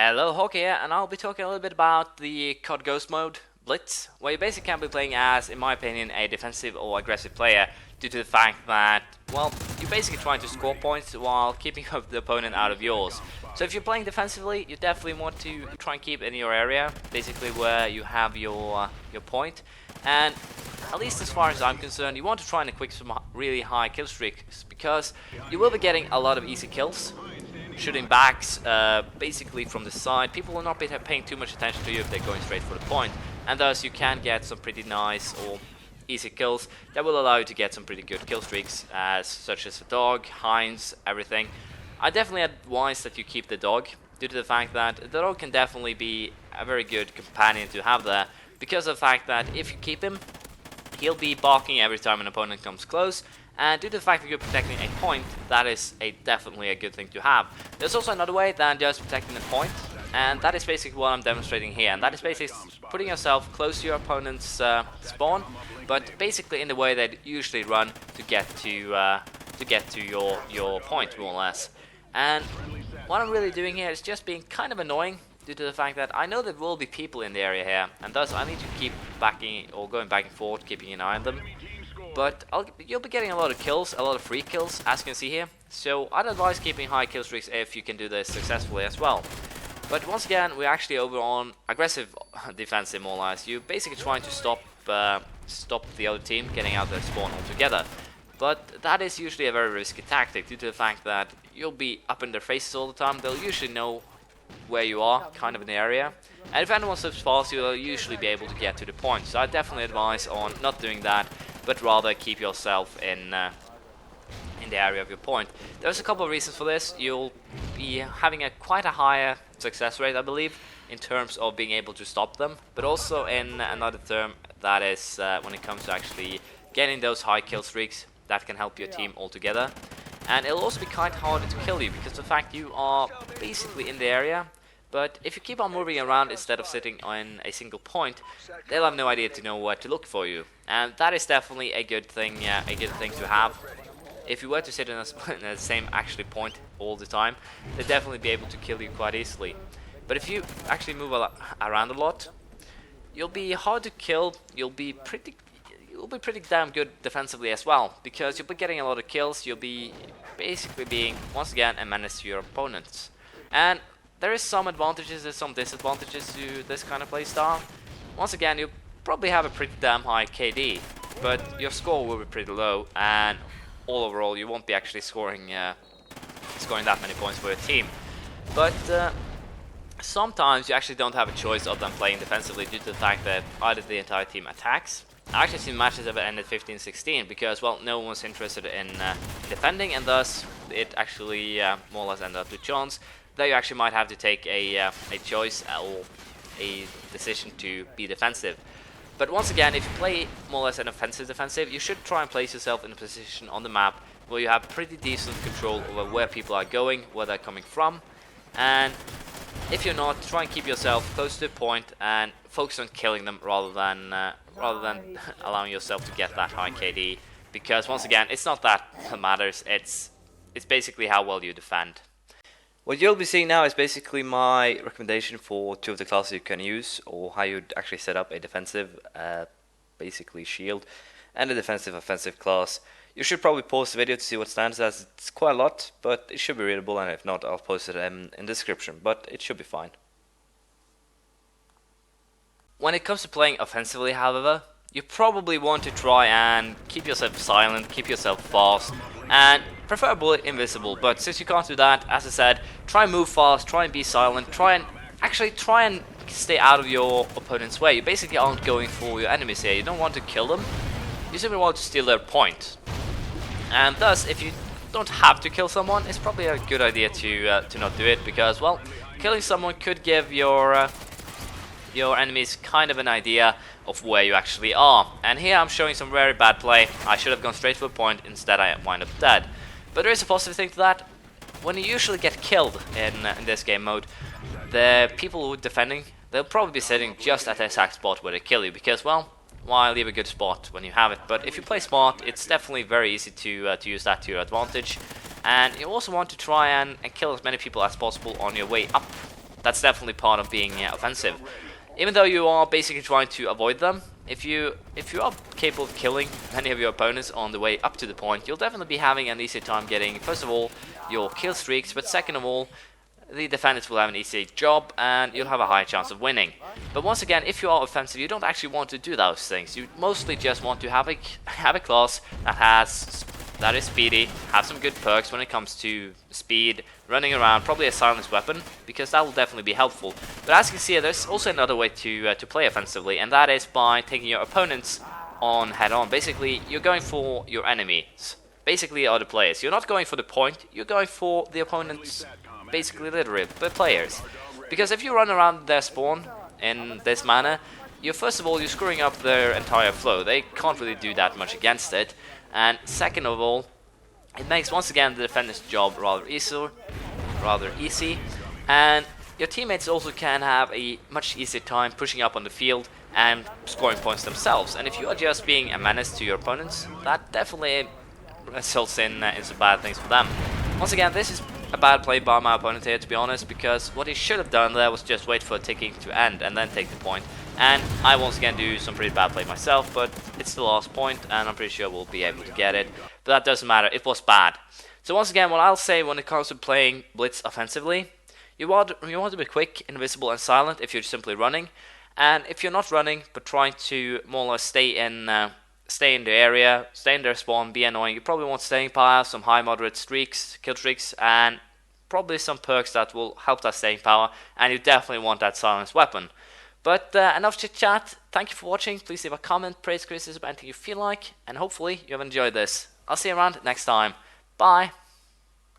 Hello, Hawkiee here, and I'll be talking a little bit about the CoD Ghost mode, Blitz, where you basically can be playing as, in my opinion, a defensive or aggressive player due to the fact that, well, you're basically trying to score points while keeping the opponent out of yours. So if you're playing defensively, you definitely want to try and keep in your area, basically where you have your point, and at least as far as I'm concerned, you want to try and equip some really high kill streaks, because you will be getting a lot of easy kills. Shooting backs basically from the side, people will not be paying too much attention to you if they're going straight for the point, and thus you can get some pretty nice or easy kills that will allow you to get some pretty good kill streaks, such as the dog, Heinz, everything. I definitely advise that you keep the dog, due to the fact that the dog can definitely be a very good companion to have there, because of the fact that if you keep him, he'll be barking every time an opponent comes close. And due to the fact that you're protecting a point, that is definitely a good thing to have. There's also another way than just protecting the point, and that is basically what I'm demonstrating here. And that is basically putting yourself close to your opponent's spawn, but basically in the way they usually run to get to your point, more or less. And what I'm really doing here is just being kind of annoying, due to the fact that I know there will be people in the area here, and thus I need to keep backing or going back and forth, keeping an eye on them. But you'll be getting a lot of kills, a lot of free kills, as you can see here. So I'd advise keeping high kill streaks if you can do this successfully as well. But once again, we're actually over on aggressive defensive, more or less. You're basically trying to stop the other team getting out their spawn altogether. But that is usually a very risky tactic, due to the fact that you'll be up in their faces all the time. They'll usually know where you are, kind of in the area. And if anyone slips past you, they'll usually be able to get to the point. So I definitely advise on not doing that, but rather keep yourself in the area of your point. There's a couple of reasons for this. You'll be having quite a higher success rate, I believe, in terms of being able to stop them, but also in another term, that is when it comes to actually getting those high kill streaks, that can help your team altogether. And it'll also be quite harder to kill you, because of the fact you are basically in the area. But if you keep on moving around instead of sitting on a single point, they'll have no idea to know where to look for you, and that is definitely a good thing to have. If you were to sit in the same point all the time, they'd definitely be able to kill you quite easily. But if you actually move around a lot, you'll be hard to kill. You'll be pretty damn good defensively as well, because you'll be getting a lot of kills. You'll be basically being, once again, a menace to your opponents. And there is some advantages and some disadvantages to this kind of playstyle. Once again, you probably have a pretty damn high KD, but your score will be pretty low, and all overall you won't be actually scoring that many points for your team. But sometimes you actually don't have a choice other than playing defensively, due to the fact that either the entire team attacks. I actually seen matches that ended 15-16 because, well, no one was interested in defending, and thus it actually more or less ended up to chance. There you actually might have to take a choice or a decision to be defensive. But once again, if you play more or less an offensive defensive, you should try and place yourself in a position on the map where you have pretty decent control over where people are going, where they're coming from. And if you're not, try and keep yourself close to the point and focus on killing them rather than allowing yourself to get that high KD. Because once again, it's not that matters. It's basically how well you defend. What you'll be seeing now is basically my recommendation for two of the classes you can use, or how you'd actually set up a defensive, basically shield, and a defensive offensive class. You should probably pause the video to see what stands, as it's quite a lot, but it should be readable, and if not, I'll post it in the description, but it should be fine. When it comes to playing offensively, however, you probably want to try and keep yourself silent, keep yourself fast, and preferably invisible. But since you can't do that, as I said, try and move fast, try and be silent, try and stay out of your opponent's way. You basically aren't going for your enemies here. You don't want to kill them, you simply want to steal their point. And thus, if you don't have to kill someone, it's probably a good idea to not do it, because, well, killing someone could give your enemies kind of an idea of where you actually are. And here I'm showing some very bad play. I should have gone straight for a point, instead I wind up dead. But there is a positive thing to that. When you usually get killed in this game mode, the people who are defending, they'll probably be sitting just at the exact spot where they kill you, because, well, why leave a good spot when you have it? But if you play smart, it's definitely very easy to use that to your advantage. And you also want to try and kill as many people as possible on your way up that's definitely part of being offensive. Even though you are basically trying to avoid them, if you are capable of killing many of your opponents on the way up to the point, you'll definitely be having an easy time getting, first of all, your kill streaks, but second of all, the defenders will have an easy job and you'll have a higher chance of winning. But once again, if you are offensive, you don't actually want to do those things. You mostly just want to have a class that is speedy, have some good perks when it comes to speed, running around, probably a silenced weapon, because that will definitely be helpful. But as you can see, there's also another way to play offensively, and that is by taking your opponents on head-on. Basically, you're going for your enemies, basically other players. You're not going for the point, you're going for the opponents, basically literally, the players. Because if you run around their spawn in this manner, first of all, you're screwing up their entire flow. They can't really do that much against it. And second of all, it makes once again the defender's job rather easy, and your teammates also can have a much easier time pushing up on the field and scoring points themselves. And if you are just being a menace to your opponents, that definitely results in some bad things for them. Once again, this is a bad play by my opponent here, to be honest, because what he should have done there was just wait for a ticking to end and then take the point. And I once again do some pretty bad play myself, but it's the last point and I'm pretty sure we'll be able to get it. But that doesn't matter, it was bad. So once again, what I'll say when it comes to playing Blitz offensively, you want to be quick, invisible and silent if you're simply running. And if you're not running, but trying to more or less stay in the area, stay in their spawn, be annoying, you probably want staying power, some high moderate streaks, kill streaks, and probably some perks that will help that staying power, and you definitely want that silenced weapon. But enough chit chat, thank you for watching, please leave a comment, praise, criticism, anything you feel like, and hopefully you have enjoyed this. I'll see you around next time, bye!